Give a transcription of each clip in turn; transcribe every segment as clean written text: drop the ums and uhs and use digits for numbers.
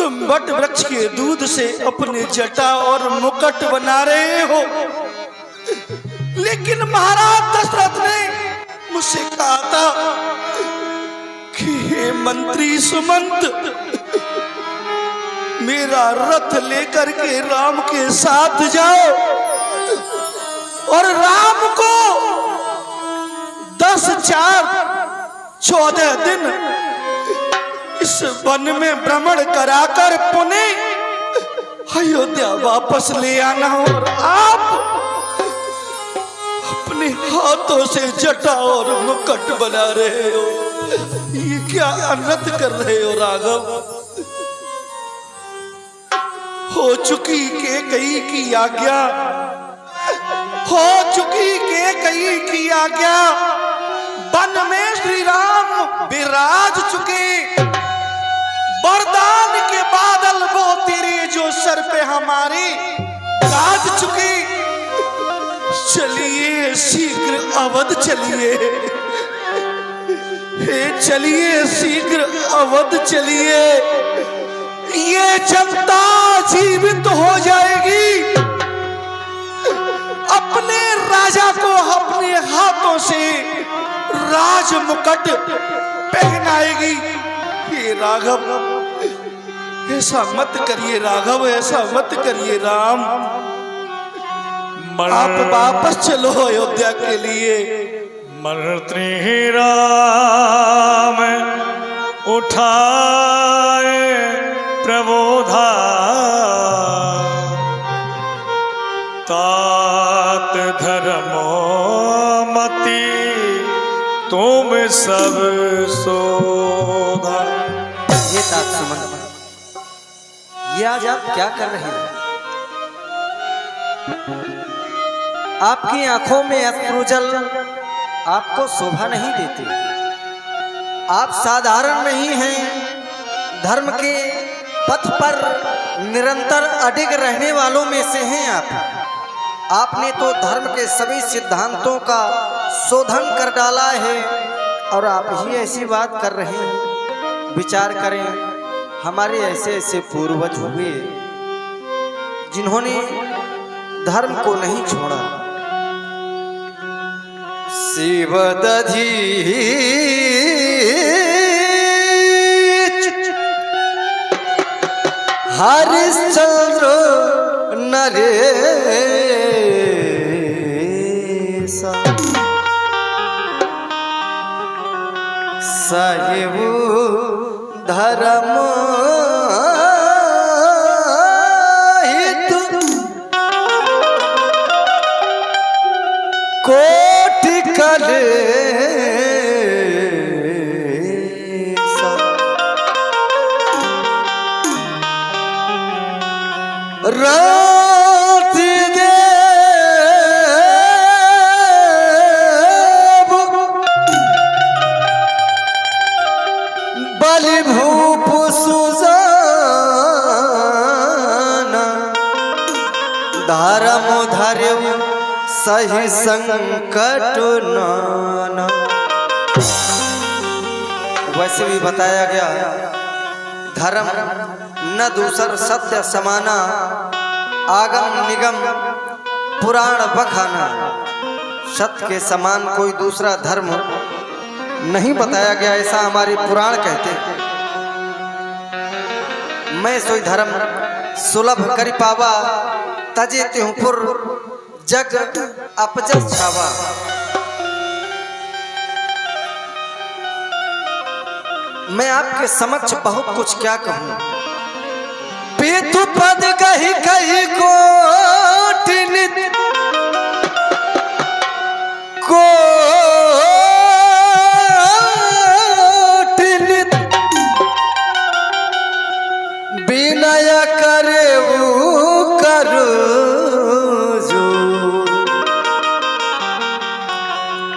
तुम वट वृक्ष के दूध से अपने जटा और मुकुट बना रहे हो, लेकिन महाराज दशरथ ने मुझसे कहा था कि हे मंत्री सुमंत, मेरा रथ लेकर के राम के साथ जाओ और राम को 10-4-14 दिन इस वन में भ्रमण कराकर पुनः अयोध्या वापस ले आना। और आप अपने हाथों से जटा और मुकुट बना रहे हो, ये क्या अनर्थ कर रहे हो राघव? हो चुकी कैकेयी की आज्ञा, हो चुकी कैकेयी की आज्ञा, वन में श्री राम विराज चुके, वरदान के बादल वो तेरे जो सर पे हमारे राज चुके। चलिए शीघ्र अवध चलिए, हे चलिए शीघ्र अवध चलिए, ये जनता जीवित हो जाएगी, अपने राजा को अपने हाथों से राज मुकुट पहनाएगी। ये राघव ऐसा मत करिए, राघव ऐसा मत करिए राम, आप वापस चलो अयोध्या के लिए। मंत्री राम उठाए प्रबोधा, तात धर्मो मति तुम सब शोधा। ये तात सुमंत, ये आज आप क्या कर रहे हैं? आपकी आंखों में अश्रुजल आपको शोभा नहीं देते। आप साधारण नहीं हैं, धर्म के पथ पर निरंतर अडिग रहने वालों में से हैं आप। आपने तो धर्म के सभी सिद्धांतों का शोधन कर डाला है और आप ही ऐसी बात कर रहे हैं। विचार करें, हमारे ऐसे ऐसे पूर्वज हुए जिन्होंने धर्म को नहीं छोड़ा। शिवदधि हरिश्चंद्र नरेश, साहिब धर्म हित कोटि करे, राति देव बलि भूप सुजान, धर्म धर्म सही संकट नाना। वैसे भी बताया गया, धर्म न दूसर सत्य समाना, आगम निगम पुराण बखाना। सत्य के समान कोई दूसरा धर्म नहीं बताया गया, ऐसा हमारे पुराण कहते हैं। मैं सोई धर्म सुलभ करि पावा, तजे त्योपुर जग अपजस छावा। मैं आपके समक्ष बहुत कुछ क्या कहूं। पीतु पद कही कही कोटिनित विनय करे करो जो,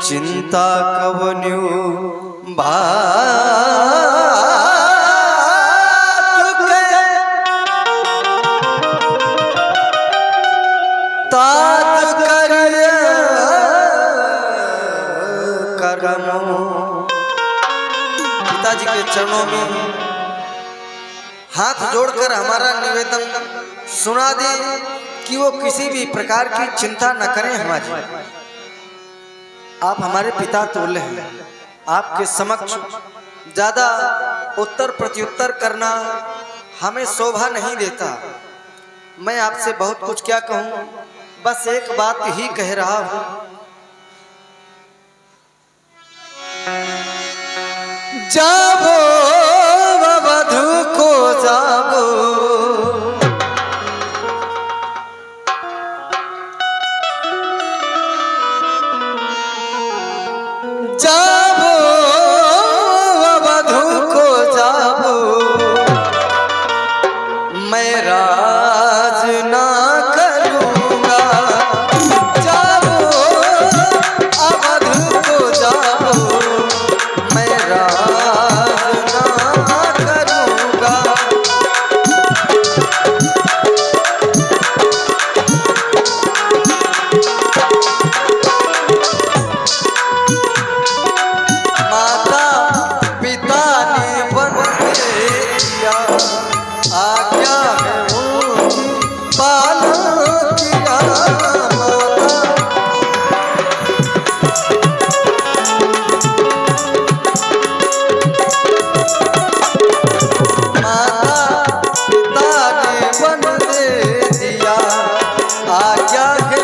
चिंता कवन्यु पिताजी के चरणों में हाथ जोड़कर हमारा निवेदन सुना दे कि वो किसी भी प्रकार की चिंता न करें हमारी। आप हमारे पिता तुल्य हैं, आपके समक्ष ज्यादा उत्तर प्रत्युत्तर करना हमें शोभा नहीं देता। मैं आपसे बहुत कुछ क्या कहूँ, बस एक बात ही कह रहा हूँ। जाबो वधु को जाबो, जाबो वधु को जाबो, मैं राज ना करूँगा। जाबो अवध को जाबो, मैं राज ना करूँगा। माता पिता ने वन दिया, आज्ञा है उनकी पालन किया। माता पिता ने वन दे दिया, आज्ञा है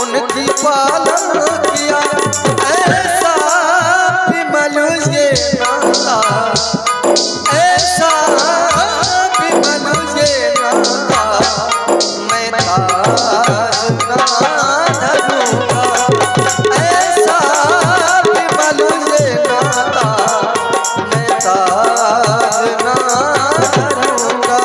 उनकी पालन किया। ऐसा विमल ये नाता, ऐसा विमल ये नाता, मैं ताज ना धरूँगा। ऐसा विमल ये नाता, मैं ताज ना धरूँगा।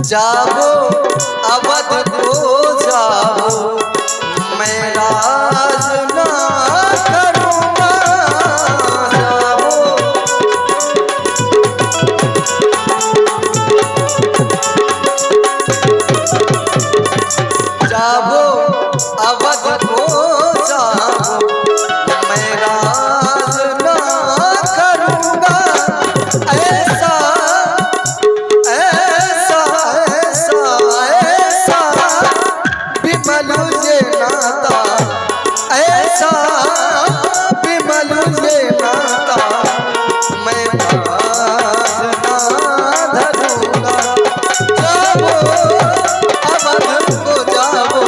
जाबो अवध को जाबो, मैं राज ना करूँगा। जाबो जाबो अवध को जाबो, मैं राज ना करूँगा। ऐसा ऐसा ऐसा ऐसा विमल ये नाता, ऐसा विमल ये नाता, मैं ताज ना धरूँगा। जाबो अवध को जाबो,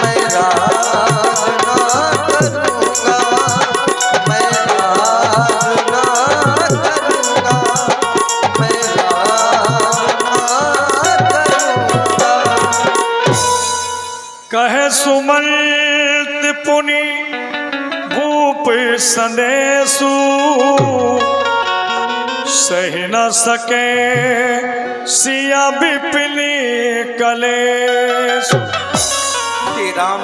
मैं राज ना करूँगा। मैं राज ना करूँगा। मैं राज ना करूँगा। कहे सुमंत पुनि भूप सनेसु, सही न सके सिया बिपिनी कलेसु। हे राम,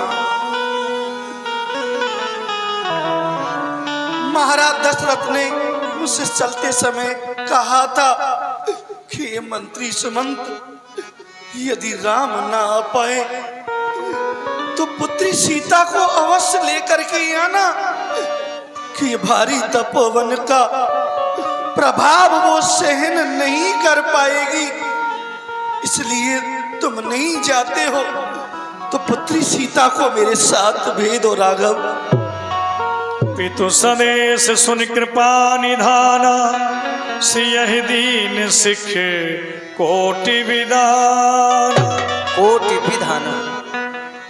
महाराज दशरथ ने मुझसे चलते समय कहा था कि ये मंत्री सुमंत यदि राम ना आ पाए तो पुत्री सीता को अवश्य लेकर के आना, कि ये भारी तपोवन का प्रभाव वो सहन नहीं कर पाएगी। इसलिए तुम नहीं जाते हो तो पुत्री सीता को मेरे साथ भेजो राघव। पितु सनेस सुन कृपा निधाना, सियहि दीन सिखे कोटि विधान। कोटि विधान।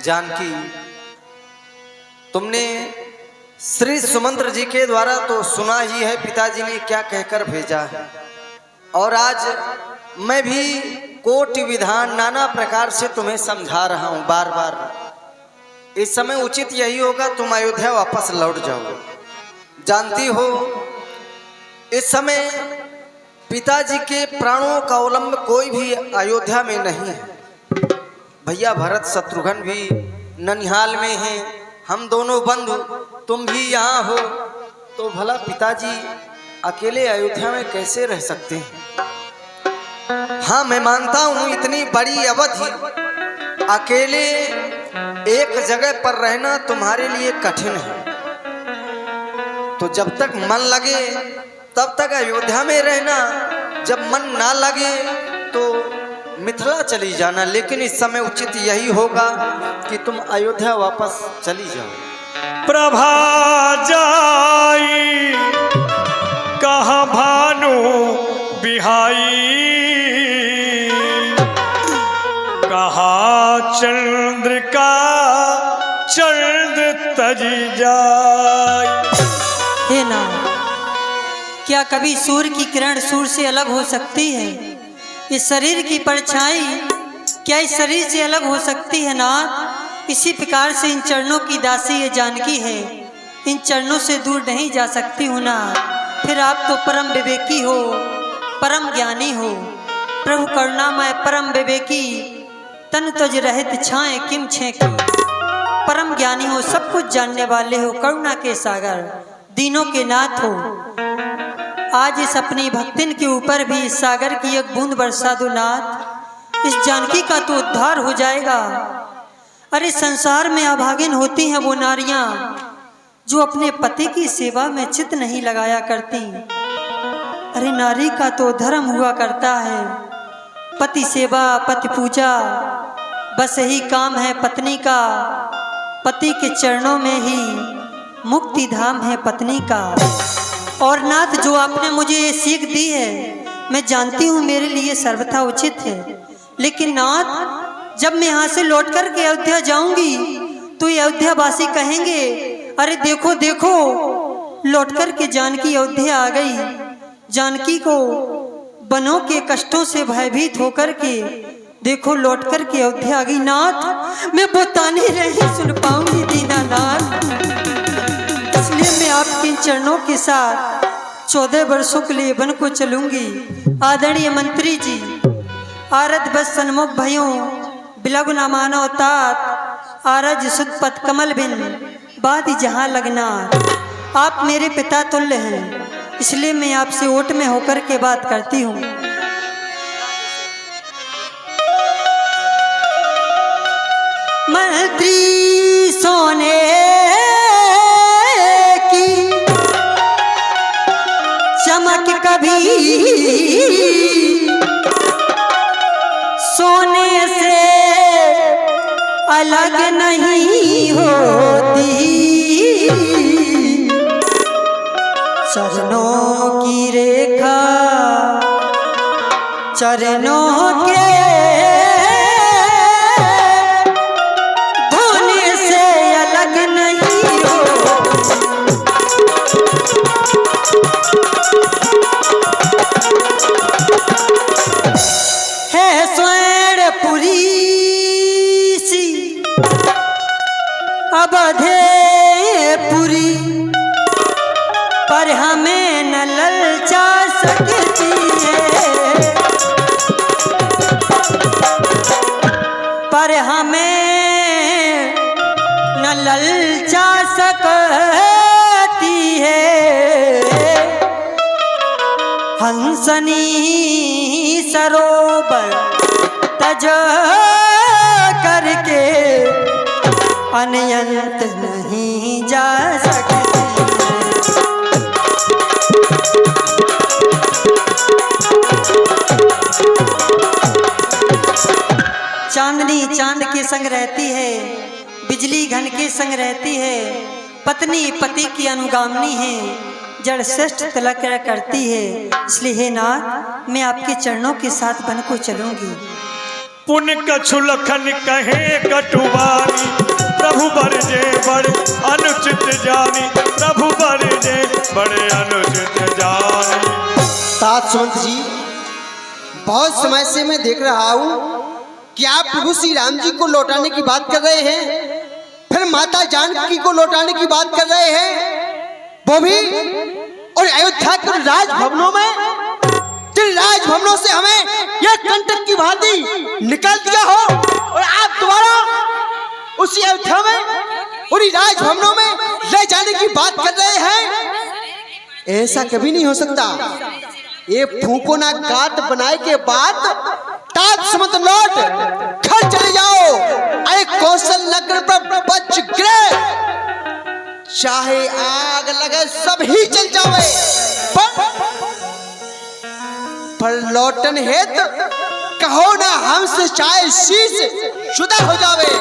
जानकी, तुमने श्री सुमंत्र जी के द्वारा तो सुना ही है पिताजी ने क्या कहकर भेजा है, और आज मैं भी कोटि विधान नाना प्रकार से तुम्हें समझा रहा हूं बार बार। इस समय उचित यही होगा तुम अयोध्या वापस लौट जाओ। जानती हो इस समय पिताजी के प्राणों का अवलंब कोई भी अयोध्या में नहीं है। भैया भरत शत्रुघ्न भी ननिहाल में हैं, हम दोनों बंधु तुम भी यहाँ हो, तो भला पिताजी अकेले अयोध्या में कैसे रह सकते हैं। हाँ, मैं मानता हूँ इतनी बड़ी अवधि अकेले एक जगह पर रहना तुम्हारे लिए कठिन है, तो जब तक मन लगे तब तक अयोध्या में रहना, जब मन ना लगे तो मिथिला चली जाना। लेकिन इस समय उचित यही होगा कि तुम अयोध्या वापस चली जाओ। प्रभा जाई कहाँ भानु बिहाई, कहाँ चंद्र का चंद्र तजी जाई। हे ना, क्या कभी सूर्य की किरण सूर्य से अलग हो सकती है? इस शरीर की परछाई क्या इस शरीर से अलग हो सकती है नाथ? इसी प्रकार से इन चरणों की दासी ये जानकी है, इन चरणों से दूर नहीं जा सकती हूँ ना। फिर आप तो परम विवेकी हो, परम ज्ञानी हो, प्रभु करुणामय परम विवेकी, तन तुझ रहित छाए किम छेकी। परम ज्ञानी हो, सब कुछ जानने वाले हो, करुणा के सागर, दीनों के नाथ हो। आज इस अपनी भक्तिन के ऊपर भी इस सागर की एक बूंद बरसा दो नाथ, इस जानकी का तो उद्धार हो जाएगा। अरे संसार में अभागिन होती हैं वो नारियां जो अपने पति की सेवा में चित्त नहीं लगाया करती। अरे नारी का तो धर्म हुआ करता है पति सेवा, पति पूजा, बस यही काम है पत्नी का। पति के चरणों में ही मुक्ति धाम है पत्नी का। और नाथ, जो आपने मुझे ये सीख दी है मैं जानती हूँ मेरे लिए सर्वथा उचित है, लेकिन नाथ जब मैं यहाँ से लौट कर के अयोध्या जाऊंगी तो ये अयोध्या वासी कहेंगे अरे देखो देखो, लौट कर के जानकी अयोध्या आ गई। जानकी को बनों के कष्टों से भयभीत होकर के देखो लौट कर के अयोध्या आ गई। नाथ, मैं वो ताने नहीं सुन पाऊंगी दीनानाथ, इसलिए मैं आपके चरणों के साथ 14 वर्षों के लिए वन को चलूंगी। आदरणीय मंत्री जी, आरत बस सन्मुख भयों बिलगु न मानो तात, आरज सुदपत कमल बिन बात जहाँ लगना। आप मेरे पिता तुल्य हैं, इसलिए मैं आपसे ओट में होकर के बात करती हूँ। मंत्री सोने चमक कभी सोने से अलग नहीं होती, चरणों की रेखा चरणों के धोने से अलग नहीं होती। है स्वर्णपुरी सी अवधेपुरी, पर हमें न ललचा सकती है, पर हमें न ललचा सकती है। हंसनी सरोवर तज करके अनंत नहीं जा सकती। चांदनी चांद के संग रहती है, बिजली घन के संग रहती है, पत्नी पति की अनुगामिनी है, जड़ श्रेष्ठ तिलक करती है। इसलिए हे नाथ, मैं आपके चरणों के साथ बन को चलूंगी। पुन कछु लखन कहे कटुवानी, प्रभु बरजे बड़े अनुचित जानी, प्रभु बरजे बड़े अनुचित जानी। तात सुमंत जी, बहुत समय से मैं देख रहा हूँ कि आप प्रभु श्री राम जी को लौटाने की बात कर रहे हैं, फिर माता जानकी को लौटाने की बात कर रहे हैं, वो भी और अयोध्या के राजभवनों में, जिन राजभवनों से हमें यह कंटक की भांति निकाल दिया हो, और आप दोबारा उसी अयोध्या में उन्हीं राजभवनों में ले जाने की बात कर रहे हैं। ऐसा कभी नहीं हो सकता। ये फूको ना गात बनाए के बाद टाप समत लौट घर चले जाओ। अरे कौशल नगर पर बच गिरे, चाहे आग लगे सब ही जल जावे, पर लौटन हेत कहो ना हमसे, चाहे शीश जुदा हो जावे,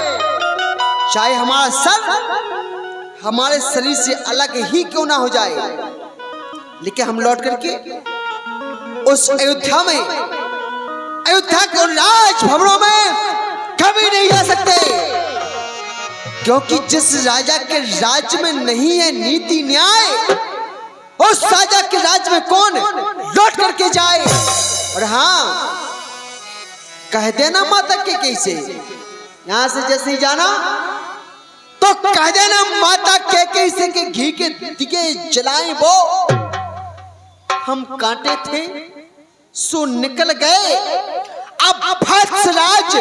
चाहे हमारा सर हमारे शरीर से अलग ही क्यों ना हो जाए, लेकिन हम लौट करके उस अयोध्या में, अयोध्या के राजभवनों में कभी नहीं जा सकते, क्योंकि जिस राजा के राज्य में नहीं है नीति न्याय, उस राजा के राज्य में कौन लौट करके जाए। और हाँ, कह देना माता के कैसे, यहां से जैसे ही जाना तो कह देना माता के कैसे के घी के दिए जलाएं वो, हम कांटे थे सो निकल गए, अब भत्स राज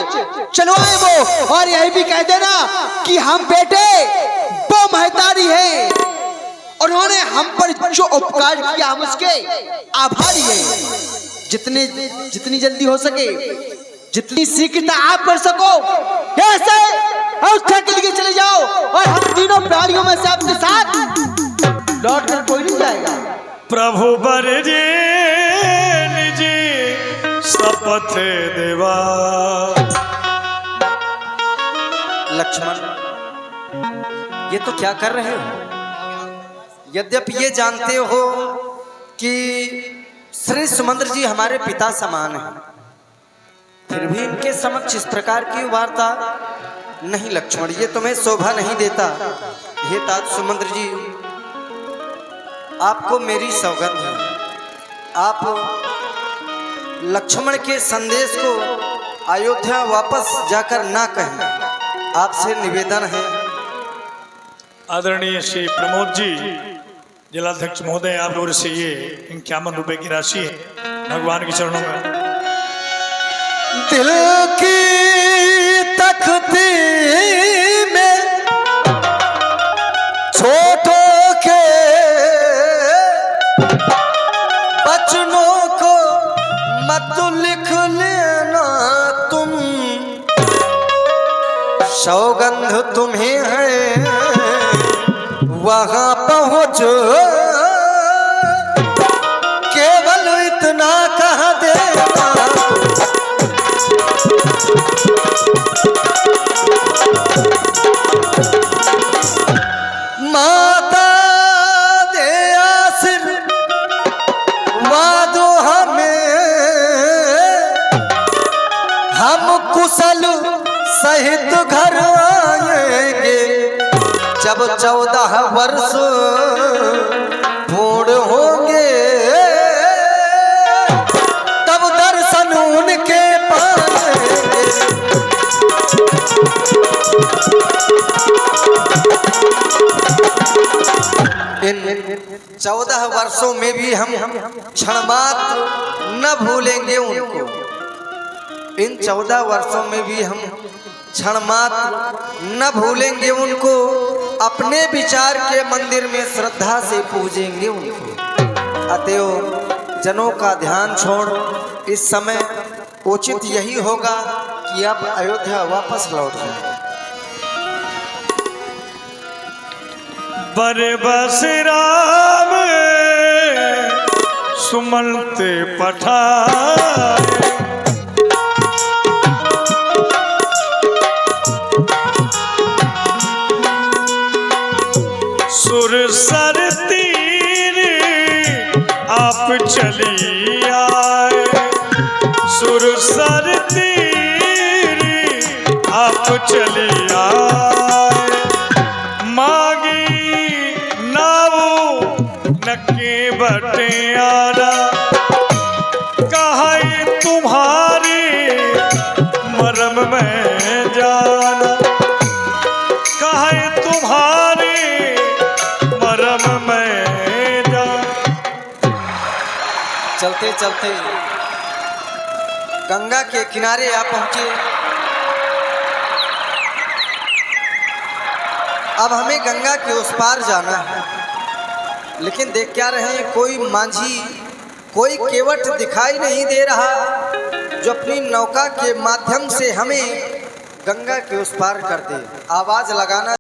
चलवाए वो। और यही भी कह देना कि हम बेटे वो महतारी है, उन्होंने हम पर जो उपकार किया हम उसके आभारी हैं। जितनी जल्दी हो सके, जितनी शीघ्रता आप कर सको, ऐसे अयोध्या के लिए चले जाओ, और हम तीनों प्राणियों में से आपके साथ लौट कर कोई नहीं जाएगा। प्रभु बरजे निजी शपथ देवा। लक्ष्मण, ये तो क्या कर रहे हो? यद्यपि ये जानते हो कि श्री सुमंत्र जी हमारे पिता समान हैं, फिर भी इनके समक्ष इस प्रकार की वार्ता नहीं लक्ष्मण, ये तुम्हें शोभा नहीं देता। हे तात सुमंत्र जी, आपको मेरी सौगंध है, आप लक्ष्मण के संदेश को अयोध्या वापस जाकर ना कहें, आपसे निवेदन है। आदरणीय श्री प्रमोद जी, जिलाध्यक्ष महोदय, आप लोगों से ये 51 रुपए की राशि है भगवान के चरणों में। दिल की तख्ती में छोटों के बचनों को मत लिख लेना तुम, सौगंध तुम्हें है वहां पहुंचो, केवल इतना कह देना। माता दे आशीर्वाद हमें, हम कुशल सहित घर आएंगे, जब 14 वर्ष पूर्ण होंगे, तब दर्शन उनके पाएंगे। इन 14 वर्षों में भी हम क्षण मात्र न भूलेंगे उनको, इन 14 वर्षों में भी हम क्षण मात्र न भूलेंगे उनको, अपने विचार के मंदिर में श्रद्धा से पूजेंगे उनको। अतएव जनों का ध्यान छोड़ इस समय उचित यही होगा कि अब अयोध्या वापस लौट जाए। बरे बस राम सुमंत पठाए, सुर सर तीर आप चली आए, सुर सर तीर आप चली आए, मांगी नावो नके बटियारा, कहा तुम्हारे मरम में जाना, कहा तुम्हारे मरम में जाना। चलते चलते गंगा के किनारे आ पहुंचे। अब हमें गंगा के उस पार जाना है, लेकिन देख क्या रहे हैं, कोई मांझी, कोई केवट दिखाई नहीं दे रहा जो अपनी नौका के माध्यम से हमें गंगा के उस पार कर दे। आवाज लगाना